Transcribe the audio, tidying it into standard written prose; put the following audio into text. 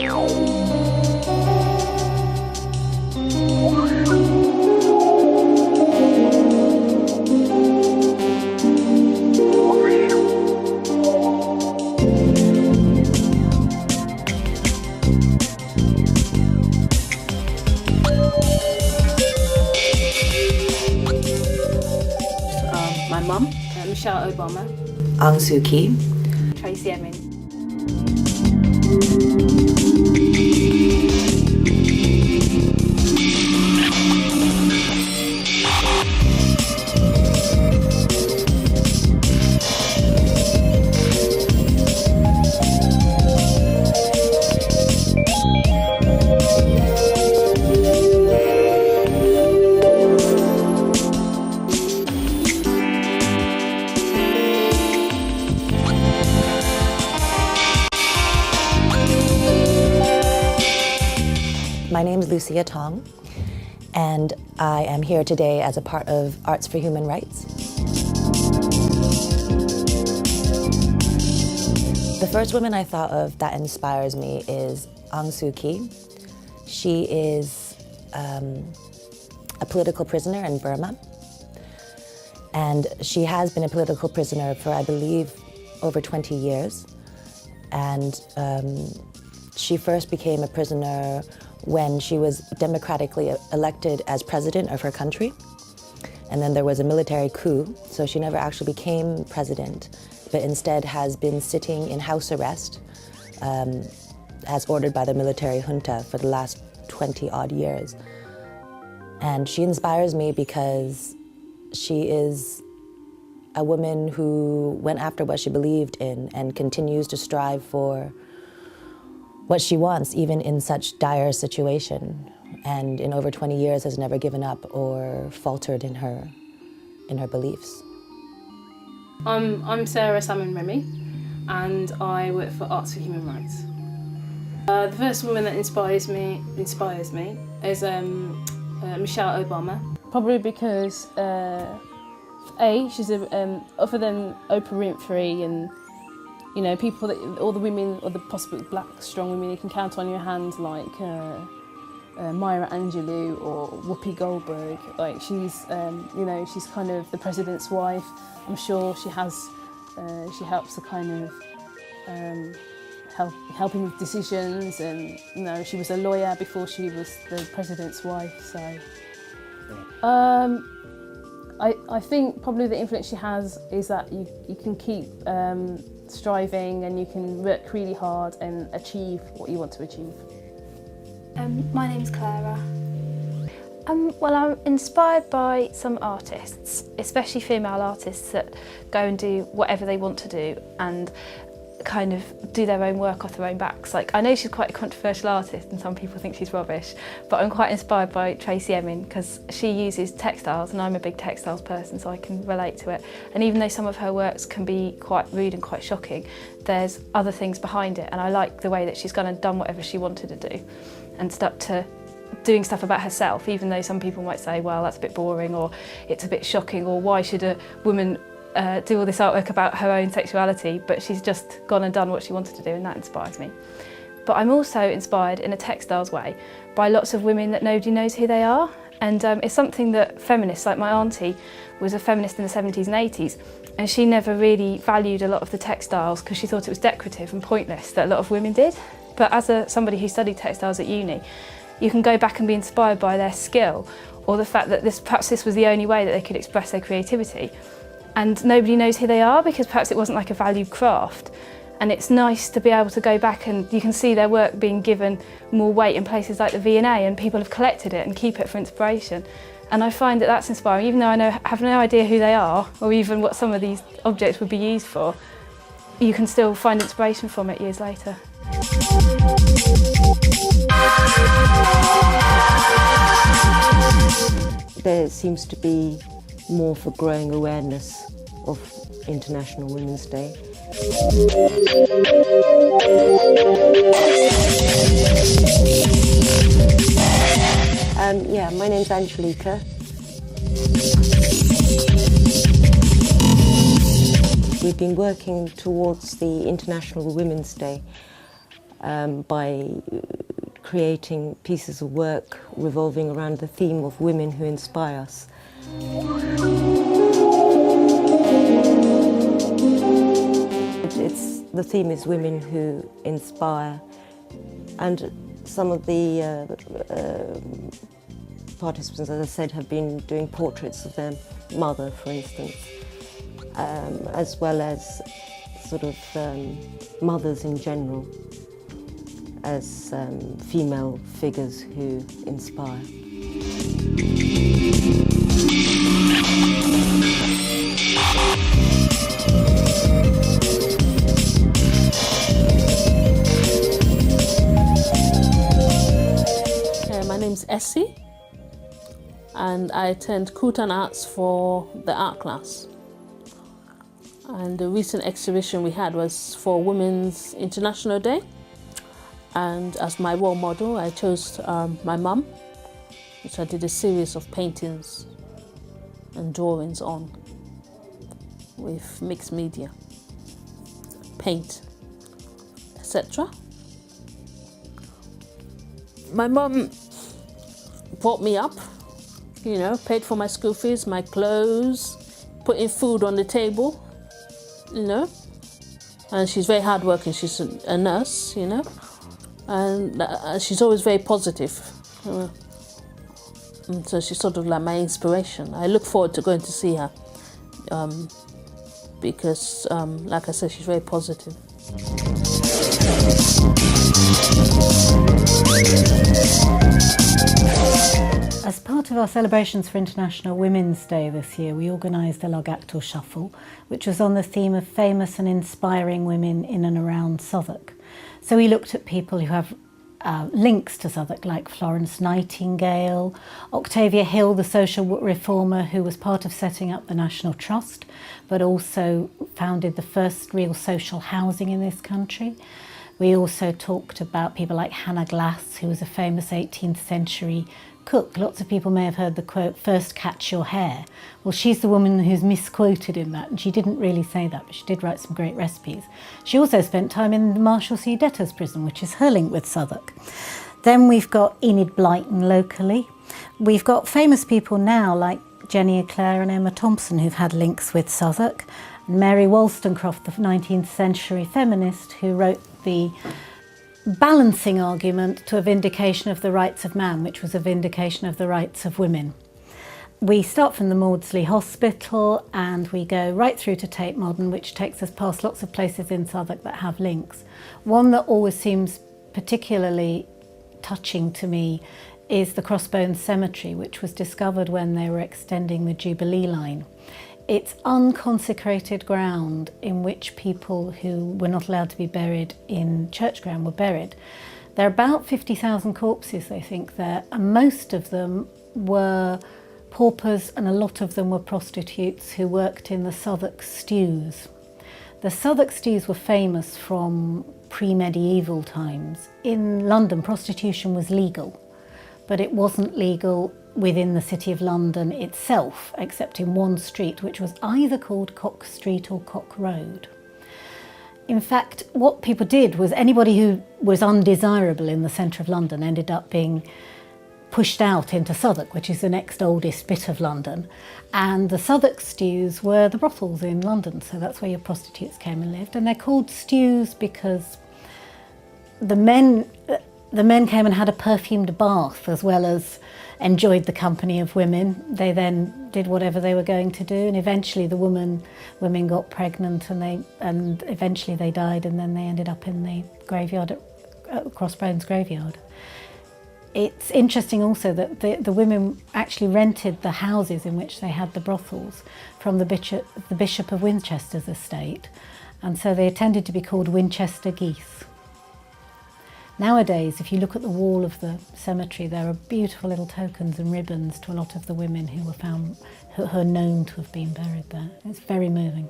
My mum, Michelle Obama, Aung Suu Kyi, Tracy Emin. My name is Lucia Tong, and I am here today as a part of Arts for Human Rights. The first woman I thought of that inspires me is Aung Suu Kyi. She is a political prisoner in Burma, and she has been a political prisoner for, I believe, over 20 years. And she first became a prisoner when she was democratically elected as president of her country. And then there was a military coup, so she never actually became president, but instead has been sitting in house arrest as ordered by the military junta for the last 20-odd years. And she inspires me because she is a woman who went after what she believed in and continues to strive for what she wants, even in such dire situation, and in over 20 years has never given up or faltered in her beliefs. I'm Sarah Salmon Remy, and I work for Arts for Human Rights. The first woman that inspires me is Michelle Obama. Probably because she's other than Oprah Winfrey and people that all the women, or the possibly black strong women you can count on your hand, like Maya Angelou or Whoopi Goldberg. Like she's kind of the president's wife. I'm sure she helps to kind of helping with decisions, and she was a lawyer before she was the president's wife. So I think probably the influence she has is that you can keep striving, and you can work really hard and achieve what you want to achieve. My name's Clara. Well, I'm inspired by some artists, especially female artists that go and do whatever they want to do and kind of do their own work off their own backs. Like, I know she's quite a controversial artist and some people think she's rubbish, but I'm quite inspired by Tracy Emin because she uses textiles, and I'm a big textiles person, so I can relate to it. And even though some of her works can be quite rude and quite shocking, there's other things behind it, and I like the way that she's gone and done whatever she wanted to do and stuck to doing stuff about herself, even though some people might say, well, that's a bit boring, or it's a bit shocking, or why should a woman do all this artwork about her own sexuality, but she's just gone and done what she wanted to do, and that inspires me. But I'm also inspired in a textiles way by lots of women that nobody knows who they are, and it's something that feminists, like my auntie was a feminist in the 70s and 80s, and she never really valued a lot of the textiles because she thought it was decorative and pointless, that a lot of women did. But as somebody who studied textiles at uni, you can go back and be inspired by their skill, or the fact that perhaps this was the only way that they could express their creativity. And nobody knows who they are because perhaps it wasn't like a valued craft. And it's nice to be able to go back and you can see their work being given more weight in places like the V&A, and people have collected it and keep it for inspiration. And I find that that's inspiring, even though I have no idea who they are or even what some of these objects would be used for, you can still find inspiration from it years later. There seems to be more for growing awareness of International Women's Day. My name's Angelica. We've been working towards the International Women's Day by creating pieces of work revolving around the theme of women who inspire us. The theme is women who inspire, and some of the participants, as I said, have been doing portraits of their mother, for instance, as well as sort of mothers in general, as female figures who inspire. My name's Essie, and I attend CoolTan Arts for the art class. And the recent exhibition we had was for Women's International Day. And as my role model, I chose my mum, which I did a series of paintings and drawings on with mixed media, paint, etc. My mum brought me up, you know, paid for my school fees, my clothes, putting food on the table, you know. And she's very hardworking, she's a nurse, you know. And she's always very positive. And so she's sort of like my inspiration. I look forward to going to see her because, like I said, she's very positive. As part of our celebrations for International Women's Day this year, we organised a Log-Actor Shuffle, which was on the theme of famous and inspiring women in and around Southwark. So we looked at people who have links to Southwark, like Florence Nightingale, Octavia Hill, the social reformer who was part of setting up the National Trust, but also founded the first real social housing in this country. We also talked about people like Hannah Glass, who was a famous 18th century cook. Lots of people may have heard the quote, "First catch your hare." Well, she's the woman who's misquoted in that, and she didn't really say that, but she did write some great recipes. She also spent time in the Marshalsea debtors' prison, which is her link with Southwark. Then we've got Enid Blyton locally. We've got famous people now like Jenny Eclair and Emma Thompson who've had links with Southwark. And Mary Wollstonecraft, the 19th century feminist who wrote the balancing argument to a vindication of the rights of man, which was a vindication of the rights of women. We start from the Maudsley Hospital and we go right through to Tate Modern, which takes us past lots of places in Southwark that have links. One that always seems particularly touching to me is the Crossbones Cemetery, which was discovered when they were extending the Jubilee line. It's unconsecrated ground in which people who were not allowed to be buried in church ground were buried. There are about 50,000 corpses, they think, there, and most of them were paupers and a lot of them were prostitutes who worked in the Southwark stews. The Southwark stews were famous from pre-medieval times. In London, prostitution was legal, but it wasn't legal within the City of London itself, except in one street, which was either called Cock Street or Cock Road. In fact, what people did was anybody who was undesirable in the centre of London ended up being pushed out into Southwark, which is the next oldest bit of London. And the Southwark stews were the brothels in London, so that's where your prostitutes came and lived. And they're called stews because the men came and had a perfumed bath as well as enjoyed the company of women. They then did whatever they were going to do, and eventually the women got pregnant and eventually they died, and then they ended up in the graveyard at Crossbones Graveyard. It's interesting also that the women actually rented the houses in which they had the brothels from the Bishop of Winchester's estate, and so they tended to be called Winchester geese. Nowadays, if you look at the wall of the cemetery, there are beautiful little tokens and ribbons to a lot of the women who were found, who are known to have been buried there. It's very moving.